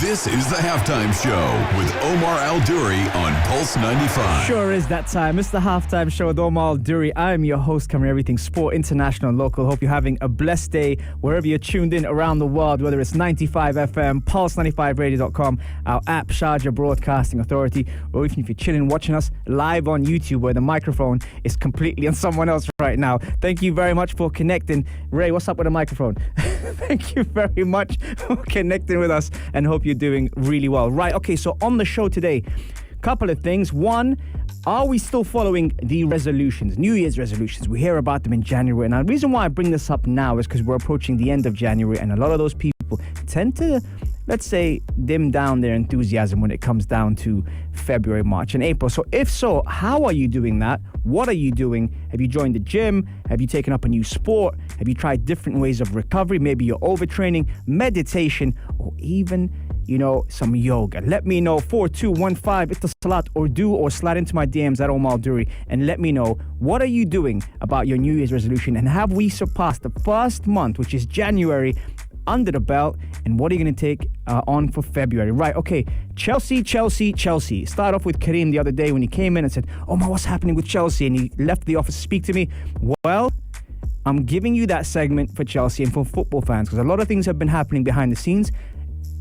This is the Halftime Show with Omar Al-Duri on Pulse 95. Sure is that time. It's the Halftime Show with Omar Al-Duri. I am your host, covering everything sport, international and local. Hope you're having a blessed day wherever you're tuned in around the world, whether it's 95 FM, Pulse95Radio.com, our app, Sharjah Broadcasting Authority, or even if you're chilling watching us live on YouTube where the microphone is completely on someone else right now. Thank you very much for connecting. Ray, what's up with the microphone? Thank you very much for connecting with us and hope you're doing really well. Right, okay, so on the show today, couple of things. One, are we still following the resolutions, New Year's resolutions? We hear about them in January. And the reason why I bring this up now is because we're approaching the end of January and a lot of those people tend to, let's say, dim down their enthusiasm when it comes down to February, March and April. So if so, how are you doing that? What are you doing? Have you joined the gym? Have you taken up a new sport? Have you tried different ways of recovery? Maybe you're overtraining, meditation, or even, some yoga. Let me know. 4215 it's the Salat or slide into my DMs at Omar Al-Duri and let me know, what are you doing about your New Year's resolution, and have we surpassed the first month, which is January, under the belt, and what are you going to take on for February? Right, okay, Chelsea. Start off with Kareem the other day when he came in and said, Omar, what's happening with Chelsea? And he left the office to speak to me. Well, I'm giving you that segment for Chelsea and for football fans because a lot of things have been happening behind the scenes.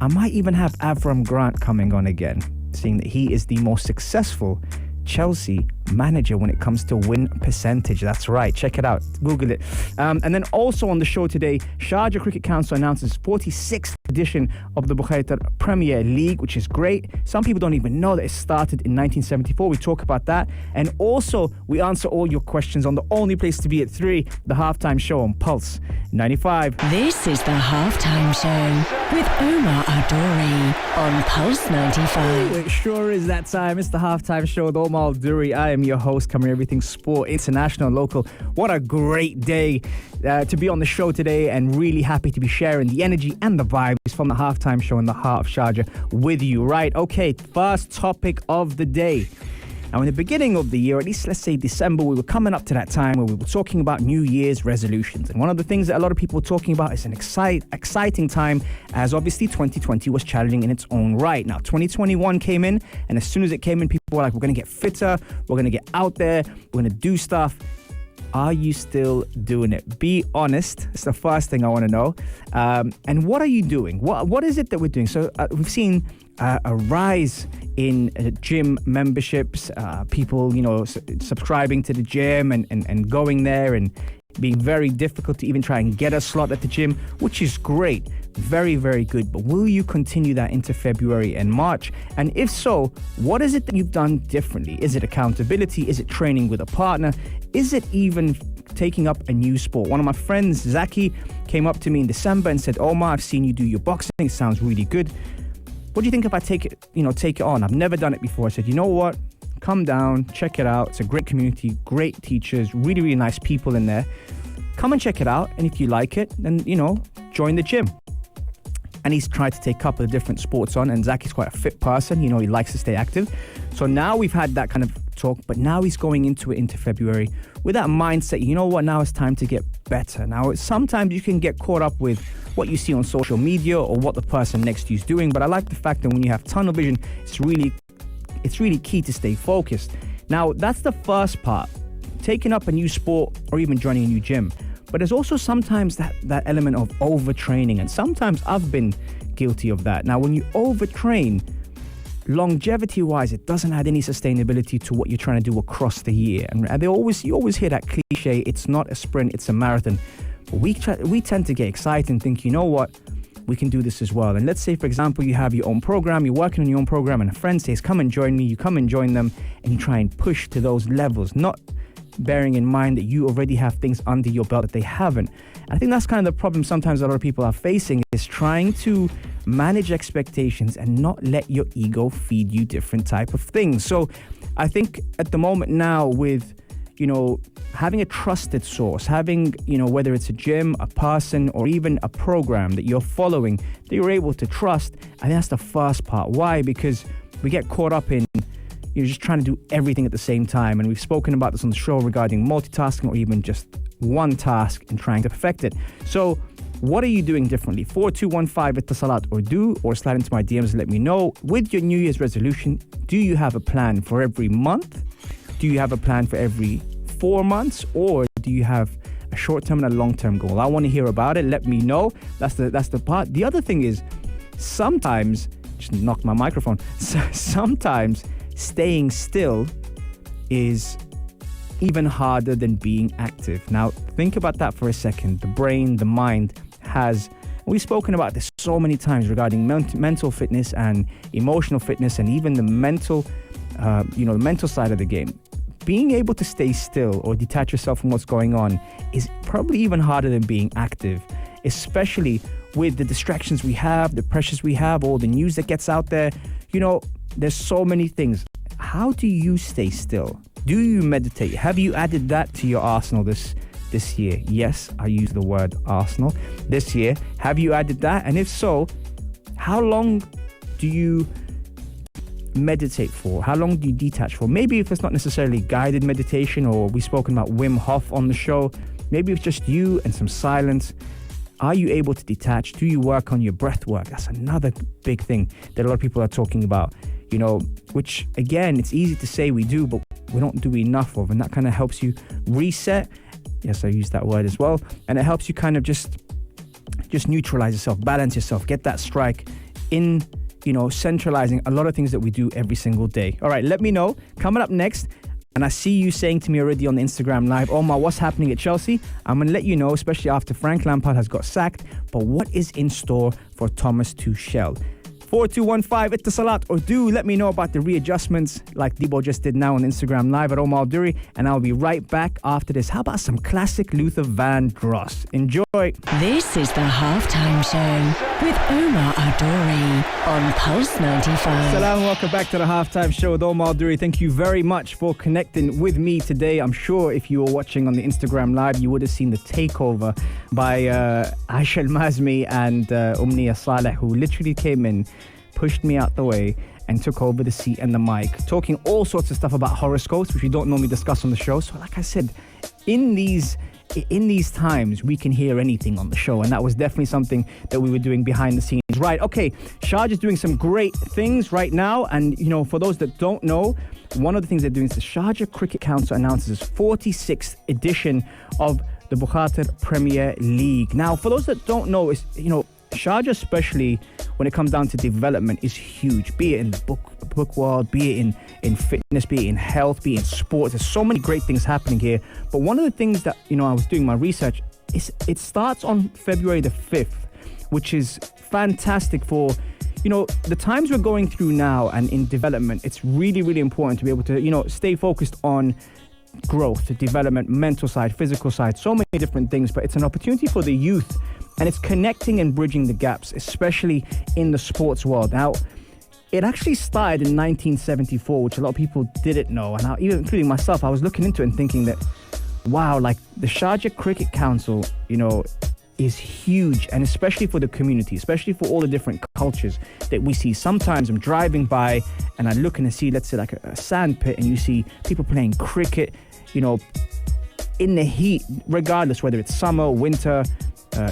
I might even have Avram Grant coming on again, seeing that he is the most successful Chelsea manager when it comes to win percentage. That's right, check it out, Google it. And then also on the show today, Sharjah Cricket Council announces 46th edition of the Bukhatir Premier League, which is great. Some people don't even know that it started in 1974. We talk about that, and also we answer all your questions on the only place to be at 3, the Halftime Show on Pulse 95. This is the Halftime Show with Omar Al-Duri on Pulse 95. It sure is that time. It's the Halftime Show with Omar Al-Duri. I am your host, covering everything sport, international, local. What a great day to be on the show today, and really happy to be sharing the energy and the vibes from the Halftime Show in the heart of Sharjah with you. Right, okay, first topic of the day. Now, in the beginning of the year, at least let's say December, we were coming up to that time where we were talking about New Year's resolutions. And one of the things that a lot of people were talking about is an exciting time, as obviously 2020 was challenging in its own right. Now, 2021 came in, and as soon as it came in, people were like, we're going to get fitter, we're going to get out there, we're going to do stuff. Are you still doing it? Be honest. It's the first thing I want to know. And what are you doing? What is it that we're doing? So we've seen a rise in gym memberships, people, subscribing to the gym and going there, and being very difficult to even try and get a slot at the gym, which is great. Very, very good. But will you continue that into February and March? And if so, what is it that you've done differently? Is it accountability? Is it training with a partner? Is it even taking up a new sport? One of my friends, Zaki, came up to me in December and said, Omar, I've seen you do your boxing. It sounds really good. What do you think if I take it on? I've never done it before. I said, you know what? Come down, check it out. It's a great community, great teachers, really, really nice people in there. Come and check it out. And if you like it, then, join the gym. And he's tried to take a couple of different sports on. And Zaki's quite a fit person. He likes to stay active. So now we've had that kind of talk, but now he's going into February with that mindset. You know what? Now it's time to get better. Now, sometimes you can get caught up with what you see on social media or what the person next to you is doing. But I like the fact that when you have tunnel vision, it's really key to stay focused. Now, that's the first part, taking up a new sport or even joining a new gym. But there's also sometimes that element of overtraining, and sometimes I've been guilty of that. Now, when you overtrain, longevity-wise, it doesn't add any sustainability to what you're trying to do across the year. And you always hear that cliche, it's not a sprint, it's a marathon. But we tend to get excited and think, you know what, we can do this as well. And let's say, for example, you have your own program, you're working on your own program, and a friend says, come and join me, you come and join them, and you try and push to those levels, not bearing in mind that you already have things under your belt that they haven't. I think that's kind of the problem sometimes a lot of people are facing, is trying to manage expectations and not let your ego feed you different type of things. So I think at the moment now, with having a trusted source, having, whether it's a gym, a person, or even a program that you're following that you're able to trust, I think that's the first part. Why? Because we get caught up in just trying to do everything at the same time. And we've spoken about this on the show regarding multitasking, or even just one task and trying to perfect it. So What are you doing differently? 4215 Ittasalat or do, or slide into my DMs and let me know. With your New Year's resolution, do you have a plan for every month? Do you have a plan for every 4 months? Or do you have a short-term and a long-term goal? I want to hear about it. Let me know. That's the part. The other thing is, sometimes, just knocked my microphone. Sometimes staying still is even harder than being active. Now, think about that for a second. The brain, the mind has, we've spoken about this so many times regarding mental fitness and emotional fitness, and even the mental, the mental side of the game. Being able to stay still or detach yourself from what's going on is probably even harder than being active, especially with the distractions we have, the pressures we have, all the news that gets out there. There's so many things. How do you stay still? Do you meditate? Have you added that to your arsenal this year? Yes, I use the word arsenal this year. Have you added that? And if so, how long do you meditate for? How long do you detach for? Maybe if it's not necessarily guided meditation, or we've spoken about Wim Hof on the show, maybe it's just you and some silence. Are you able to detach? Do you work on your breath work? That's another big thing that a lot of people are talking about, which again, it's easy to say we do, but we don't do enough of, and that kind of helps you reset. Yes, I use that word as well. And it helps you kind of just neutralize yourself, balance yourself, get that strike in, centralizing a lot of things that we do every single day. All right, let me know. Coming up next, and I see you saying to me already on the Instagram live, Omar, what's happening at Chelsea? I'm going to let you know, especially after Frank Lampard has got sacked. But what is in store for Thomas Tuchel? 4215 Ittasalat, or do let me know about the readjustments like Debo just did now on Instagram live at Omar Al-Duri, and I'll be right back after this. How about some classic Luther Vandross? Enjoy. This is the Halftime Show with Omar Al-Duri on Pulse 95. Salam, welcome back to the Halftime Show with Omar Al-Duri. Thank you very much for connecting with me today. I'm sure if you were watching on the Instagram live, you would have seen the takeover by Aisha Al-Mazmi and Umniya Saleh, who literally came in, pushed me out the way, and took over the seat and the mic, talking all sorts of stuff about horoscopes, which we don't normally discuss on the show. So like I said, in these times, we can hear anything on the show, and that was definitely something that we were doing behind the scenes. Right, okay, Sharjah is doing some great things right now, and for those that don't know, one of the things they're doing is the Sharjah Cricket Council announces its 46th edition of the Bukhatir Premier League. Now, for those that don't know, it's Sharjah, especially when it comes down to development, is huge. Be it in the book world, be it in fitness, be it in health, be it in sports. There's so many great things happening here. But one of the things that I was doing my research is it starts on February the 5th, which is fantastic for the times we're going through now, and in development. It's really, really important to be able to stay focused on growth, development, mental side, physical side, so many different things. But it's an opportunity for the youth. And it's connecting and bridging the gaps, especially in the sports world. Now, it actually started in 1974, which a lot of people didn't know. And even including myself, I was looking into it and thinking that, wow, like the Sharjah Cricket Council, is huge. And especially for the community, especially for all the different cultures that we see. Sometimes I'm driving by and I look and I see, let's say, like a sand pit, and you see people playing cricket, in the heat, regardless whether it's summer, winter,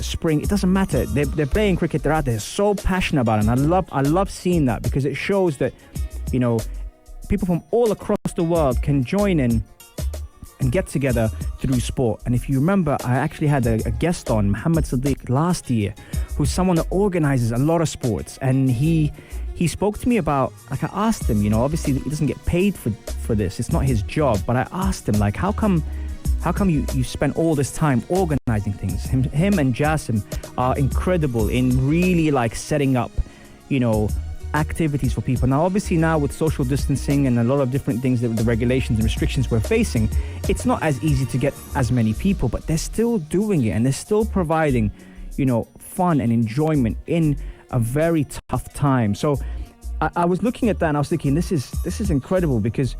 spring, it doesn't matter. They're playing cricket. They're out there so passionate about it. And I love seeing that, because it shows that people from all across the world can join in and get together through sport. And if you remember, I actually had a guest on, Muhammad Sadiq, last year, who's someone that organizes a lot of sports. And he spoke to me about, like, I asked him, obviously he doesn't get paid for this. It's not his job. But I asked him, like, how come you spend all this time organizing things? Him and Jassim are incredible in really setting up, activities for people. Now, obviously now with social distancing and a lot of different things, that the regulations and restrictions we're facing, it's not as easy to get as many people, but they're still doing it, and they're still providing, fun and enjoyment in a very tough time. So I was looking at that and I was thinking, this is incredible, because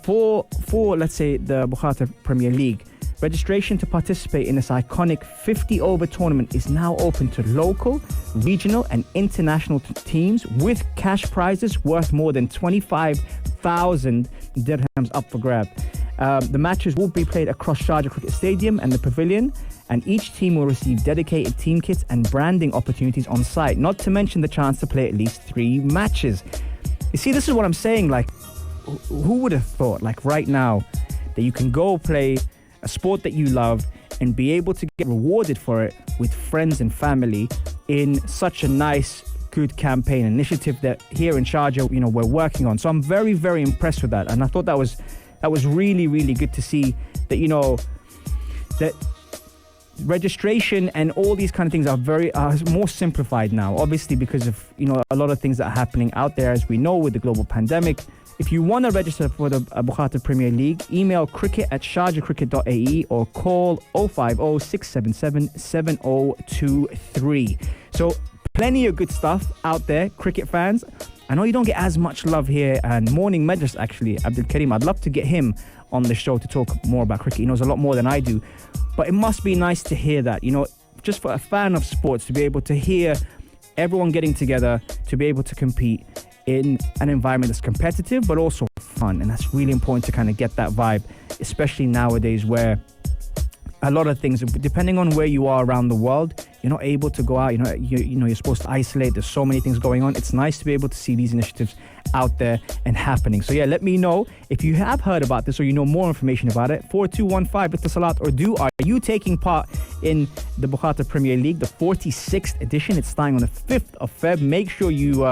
for let's say the Bukhatir Premier League, registration to participate in this iconic 50-over tournament is now open to local, regional and international teams, with cash prizes worth more than 25,000 dirhams up for grab. The matches will be played across Sharjah Cricket Stadium and the Pavilion, and each team will receive dedicated team kits and branding opportunities on site, not to mention the chance to play at least 3 matches. You see, this is what I'm saying, like, who would have thought, like right now, that you can go play a sport that you love and be able to get rewarded for it with friends and family in such a nice, good campaign initiative that here in Sharjah, we're working on. So I'm very, very impressed with that. And I thought that was really, really good to see that, that registration and all these kind of things are more simplified now, obviously because of, a lot of things that are happening out there, as we know, with the global pandemic. If you want to register for the Bukhatir Premier League, email cricket@sharjahcricket.ae or call 050 677 7023. So plenty of good stuff out there, cricket fans. I know you don't get as much love here, and Morning Medras, actually, Abdul Karim, I'd love to get him on the show to talk more about cricket. He knows a lot more than I do. But it must be nice to hear that, just for a fan of sports, to be able to hear everyone getting together, to be able to compete in an environment that's competitive but also fun. And that's really important to kind of get that vibe, especially nowadays where a lot of things, depending on where you are around the world, you're not able to go out, you're supposed to isolate. There's so many things going on. It's nice to be able to see these initiatives out there and happening. So yeah, let me know if you have heard about this or you know more information about it. 4215 Itasalat Urdu. Are you taking part in the Bukhatir Premier League, the 46th edition? It's starting on the 5th of Feb. Make sure you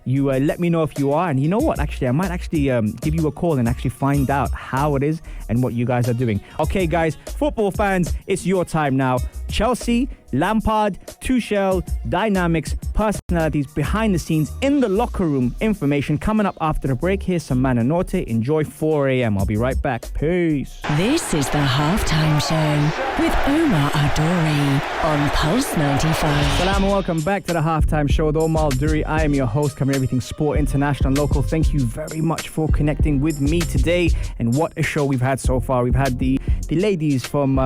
let me know if you are. And you know what? Actually, I might actually give you a call and actually find out how it is and what you guys are doing. Okay, guys, football fans, it's your time now. Chelsea, Lampard, Tuchel, dynamics, personalities, behind the scenes, in the locker room, information coming up after the break. Here's some Mana Norte. Enjoy 4 a.m. I'll be right back. Peace. This is the Halftime Show with Omar Adori on Pulse 95. Salam and welcome back to the Halftime Show with Omar Adori. I am your host, covering everything sport, international and local. Thank you very much for connecting with me today. And what a show we've had so far. We've had the ladies from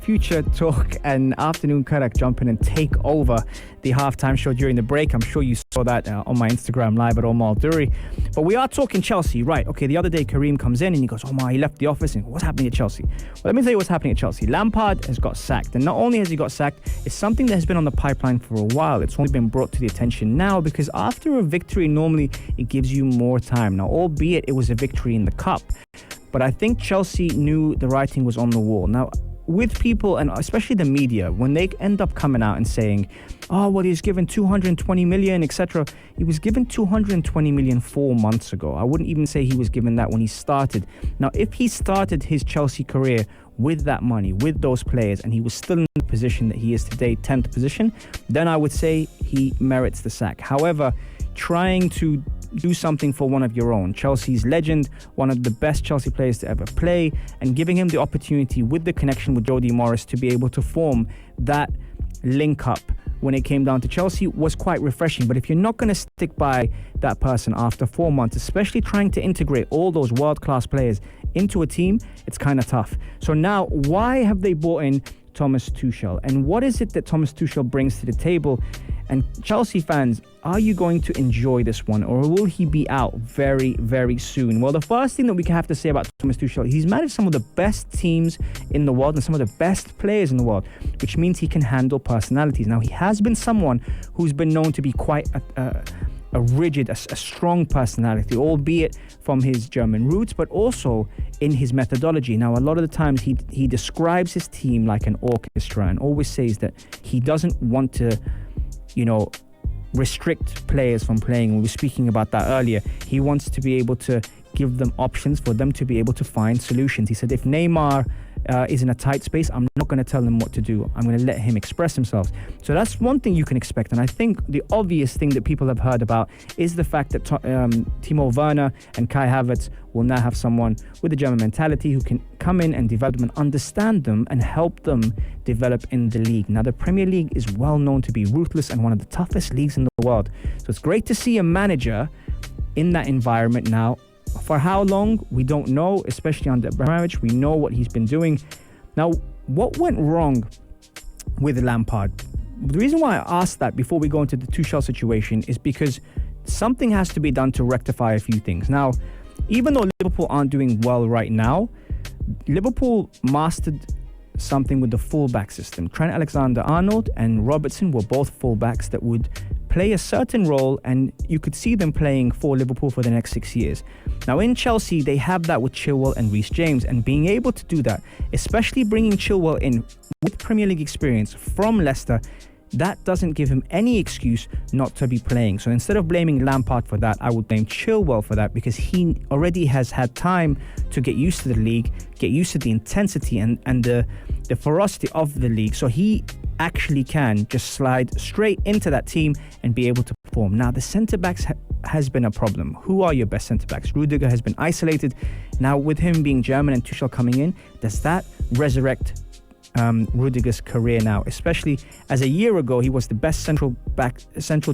Future Talk and Afternoon Karak jump in and take over the halftime show during the break. I'm sure you saw that on my Instagram live at Omar Duri. But we are talking Chelsea, right? Okay, the other day Kareem comes in and he goes, Omar, he left the office, and what's happening at Chelsea? Well, let me tell you what's happening at Chelsea. Lampard has got sacked, and not only has he got sacked, it's something that has been on the pipeline for a while. It's only been brought to the attention now because after a victory, normally it gives you more time. Now, albeit it was a victory in the cup, but I think Chelsea knew the writing was on the wall. Now, with people, and especially the media, when they end up coming out and saying, oh, well, he's given 220 million, etc. He was given 220 million 4 months ago. I wouldn't even say he was given that when he started. Now, if he started his Chelsea career with that money, with those players, and he was still in the position that he is today, 10th position, then I would say he merits the sack. However, trying to do something for one of your own, Chelsea's legend, one of the best Chelsea players to ever play, and giving him the opportunity with the connection with Jody Morris to be able to form that link up when it came down to Chelsea was quite refreshing. But if you're not going to stick by that person after 4 months, especially trying to integrate all those world-class players into a team, it's kind of tough. So now, why have they brought in Thomas Tuchel? And what is it that Thomas Tuchel brings to the table? And Chelsea fans, are you going to enjoy this one, or will he be out very, very soon? Well, the first thing that we have to say about Thomas Tuchel, he's managed some of the best teams in the world and some of the best players in the world, which means he can handle personalities. Now, he has been someone who's been known to be quite a rigid, a strong personality, albeit from his German roots, but also in his methodology. Now, a lot of the times he describes his team like an orchestra and always says that he doesn't want to, restrict players from playing. We were speaking about that earlier. He wants to be able to give them options for them to be able to find solutions. He said, if Neymar is in a tight space, I'm not going to tell him what to do. I'm going to let him express himself. So that's one thing you can expect. And I think the obvious thing that people have heard about is the fact that Timo Werner and Kai Havertz will now have someone with a German mentality who can come in and develop them and understand them and help them develop in the league. Now, the Premier League is well known to be ruthless and one of the toughest leagues in the world. So it's great to see a manager in that environment now. For how long, we don't know, especially under Abramovich. We know what he's been doing. Now, what went wrong with Lampard? The reason why I asked that before we go into the Tuchel situation is because something has to be done to rectify a few things. Now, even though Liverpool aren't doing well right now, Liverpool mastered something with the fullback system. Trent Alexander-Arnold and Robertson were both fullbacks that would play a certain role, and you could see them playing for Liverpool for the next 6 years. Now in Chelsea, they have that with Chilwell and Reece James, and being able to do that, especially bringing Chilwell in with Premier League experience from Leicester, that doesn't give him any excuse not to be playing. So instead of blaming Lampard for that, I would blame Chilwell for that, because he already has had time to get used to the league, get used to the intensity and the ferocity of the league. So he actually can just slide straight into that team and be able to perform. Now, the centre-backs has been a problem. Who are your best centre-backs? Rudiger has been isolated. Now, with him being German and Tuchel coming in, does that resurrect Rudiger's career now, especially as a year ago he was the best central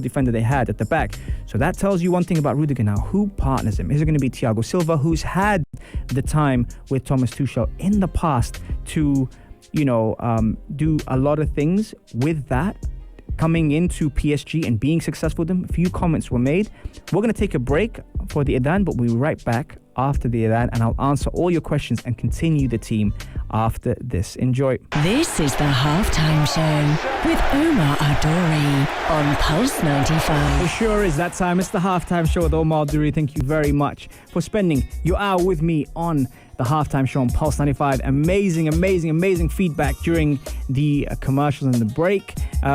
defender they had at the back? So that tells you one thing about Rudiger now. Who partners him? Is it going to be Thiago Silva, who's had the time with Thomas Tuchel in the past to do a lot of things with that, coming into PSG and being successful with them? A few comments were made. We're going to take a break for the Adhan, but we'll be right back after the Adhan, and I'll answer all your questions and continue the team after this. Enjoy. This is the Halftime Show with Omar Adori on Pulse 95. It sure is that time. It's the Halftime Show with Omar Adori. Thank you very much for spending your hour with me on the Halftime Show on Pulse 95. Amazing feedback during the commercials and the break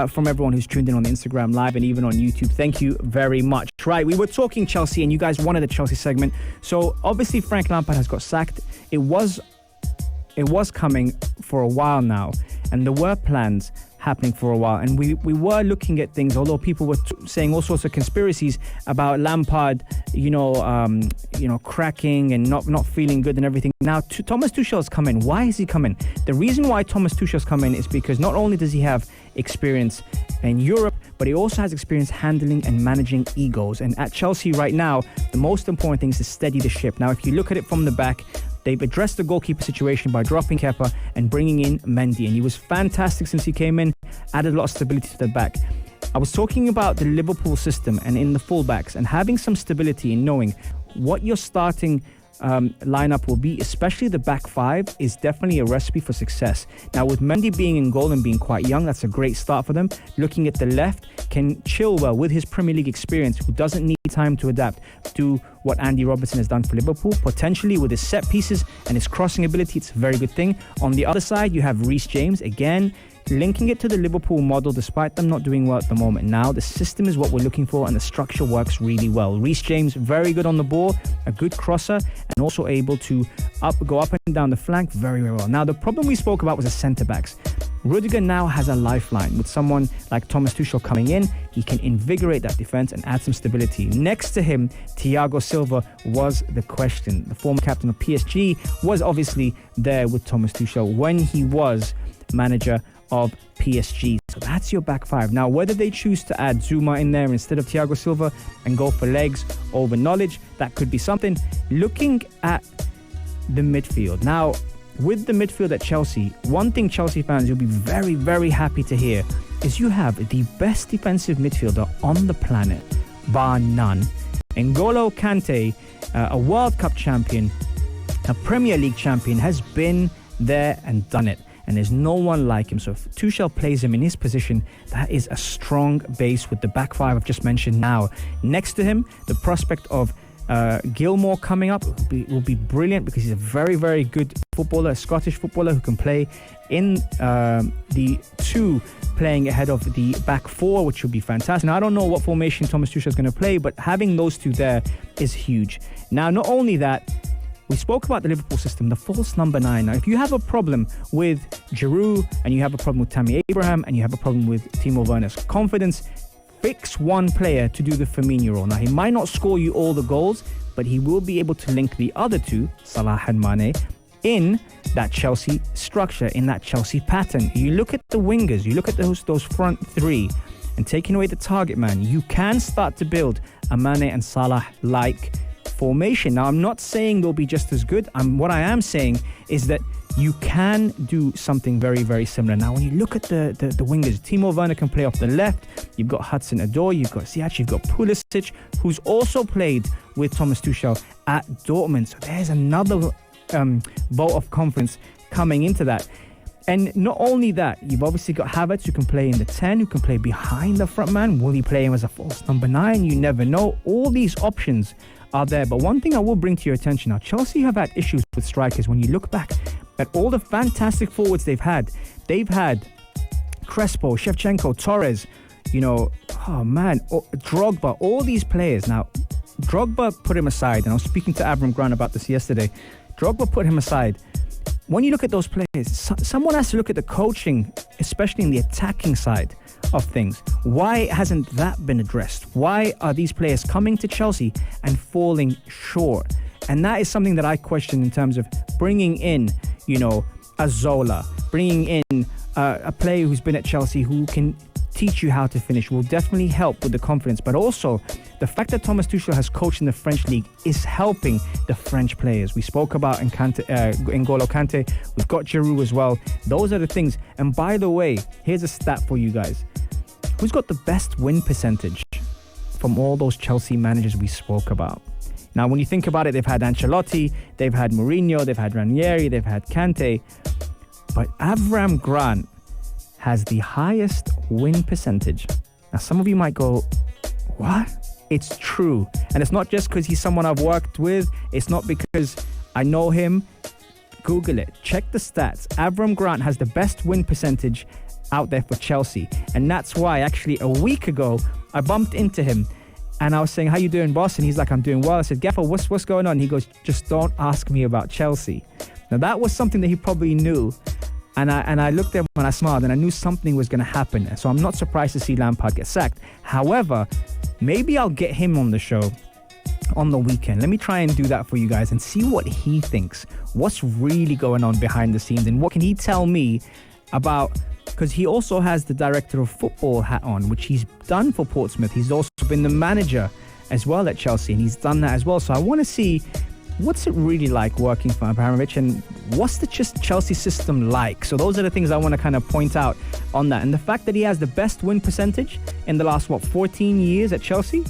from everyone who's tuned in on the Instagram Live and even on YouTube. Thank you very much. Right, we were talking Chelsea and you guys wanted a Chelsea segment. So obviously Frank Lampard has got sacked. It was coming for a while now, and there were plans happening for a while, and we were looking at things, although people were saying all sorts of conspiracies about Lampard, cracking and not feeling good and everything. Now Thomas Tuchel's come in. Why has he come in? The reason why Thomas Tuchel's come in is because not only does he have experience in Europe, but he also has experience handling and managing egos. And at Chelsea right now, the most important thing is to steady the ship. Now, if you look at it from the back, they've addressed the goalkeeper situation by dropping Kepa and bringing in Mendy, and he was fantastic since he came in, added a lot of stability to the back. I was talking about the Liverpool system and in the fullbacks, and having some stability in knowing what your starting lineup will be, especially the back five, is definitely a recipe for success. Now, with Mendy being in goal and being quite young, that's a great start for them. Looking at the left, can Chilwell, with his Premier League experience, who doesn't need time to adapt, do what Andy Robertson has done for Liverpool? Potentially with his set pieces and his crossing ability, it's a very good thing. On the other side, you have Reece James, again, linking it to the Liverpool model, despite them not doing well at the moment. Now, the system is what we're looking for, and the structure works really well. Reece James, very good on the ball, a good crosser, and also able to go up and down the flank very, very well. Now, the problem we spoke about was the centre-backs. Rudiger now has a lifeline. With someone like Thomas Tuchel coming in, he can invigorate that defence and add some stability. Next to him, Thiago Silva was the question. The former captain of PSG was obviously there with Thomas Tuchel when he was manager of PSG. So that's your back five. Now, whether they choose to add Zuma in there instead of Thiago Silva and go for legs over knowledge, that could be something. Looking at the midfield. Now, with the midfield at Chelsea, one thing Chelsea fans you'll be very, very happy to hear is you have the best defensive midfielder on the planet, bar none. N'Golo Kante, a World Cup champion, a Premier League champion, has been there and done it. And there's no one like him. So if Tuchel plays him in his position, that is a strong base with the back five I've just mentioned now. Next to him, the prospect of Gilmour coming up will be brilliant, because he's a very, very good footballer, a Scottish footballer who can play in the two, playing ahead of the back four, which would be fantastic. Now, I don't know what formation Thomas Tuchel is going to play, but having those two there is huge. Now, not only that, we spoke about the Liverpool system, the false number 9. Now, if you have a problem with Giroud, and you have a problem with Tammy Abraham, and you have a problem with Timo Werner's confidence, fix one player to do the Firmino role. Now, he might not score you all the goals, but he will be able to link the other two, Salah and Mane, in that Chelsea structure, in that Chelsea pattern. You look at the wingers, you look at those front three, and taking away the target man, you can start to build a Mane and Salah-like formation. Now, I'm not saying they'll be just as good. What I am saying is that you can do something very, very similar. Now, when you look at the wingers, Timo Werner can play off the left. You've got Hudson-Odoi, you've got Ziyech, you've got Pulisic, who's also played with Thomas Tuchel at Dortmund. So there's another vote of confidence coming into that. And not only that, you've obviously got Havertz, who can play in the 10, who can play behind the front man. Will he play him as a false number 9? You never know. All these options are there. But one thing I will bring to your attention now, Chelsea have had issues with strikers. When you look back at all the fantastic forwards they've had Crespo, Shevchenko, Torres, Drogba, all these players. Now, Drogba put him aside, and I was speaking to Avram Grant about this yesterday. Drogba put him aside. When you look at those players, someone has to look at the coaching, especially in the attacking side of things. Why hasn't that been addressed? Why are these players coming to Chelsea and falling short? And that is something that I question in terms of bringing in, a Zola, bringing in a player who's been at Chelsea who can teach you how to finish, will definitely help with the confidence. But also, the fact that Thomas Tuchel has coached in the French league is helping the French players. We spoke about N'Golo Kante. We've got Giroud as well. Those are the things. And by the way, here's a stat for you guys. Who's got the best win percentage from all those Chelsea managers we spoke about? Now, when you think about it, they've had Ancelotti, they've had Mourinho, they've had Ranieri, they've had Kante. But Avram Grant has the highest win percentage. Now, some of you might go, what? It's true. And it's not just because he's someone I've worked with. It's not because I know him. Google it. Check the stats. Avram Grant has the best win percentage out there for Chelsea. And that's why, actually, a week ago, I bumped into him. And I was saying, how you doing, boss? And he's like, I'm doing well. I said, Gaffer, what's going on? He goes, just don't ask me about Chelsea. Now, that was something that he probably knew. And I looked at him and I smiled, and I knew something was going to happen. So I'm not surprised to see Lampard get sacked. However, maybe I'll get him on the show on the weekend. Let me try and do that for you guys and see what he thinks. What's really going on behind the scenes, and what can he tell me about, because he also has the director of football hat on, which he's done for Portsmouth. He's also been the manager as well at Chelsea, and he's done that as well. So I want to see, what's it really like working for Abramovich, and what's the Chelsea system like? So those are the things I want to kind of point out on that. And the fact that he has the best win percentage in the last, 14 years at Chelsea,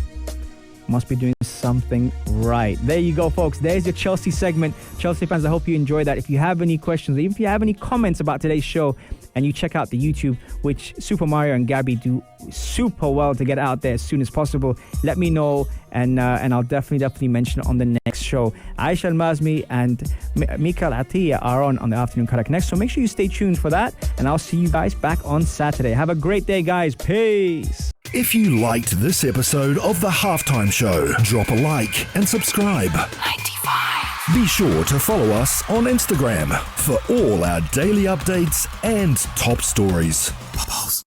must be doing something right. There you go, folks. There's your Chelsea segment. Chelsea fans, I hope you enjoyed that. If you have any questions, or even if you have any comments about today's show, and you check out the YouTube, which Super Mario and Gabby do super well to get out there as soon as possible, let me know, and I'll definitely mention it on the next show. Aisha Al-Mazmi and Mikael Atiyah are on the Afternoon Karak next, so make sure you stay tuned for that, and I'll see you guys back on Saturday. Have a great day, guys. Peace. If you liked this episode of The Halftime Show, drop a like and subscribe. 95. Be sure to follow us on Instagram for all our daily updates and top stories.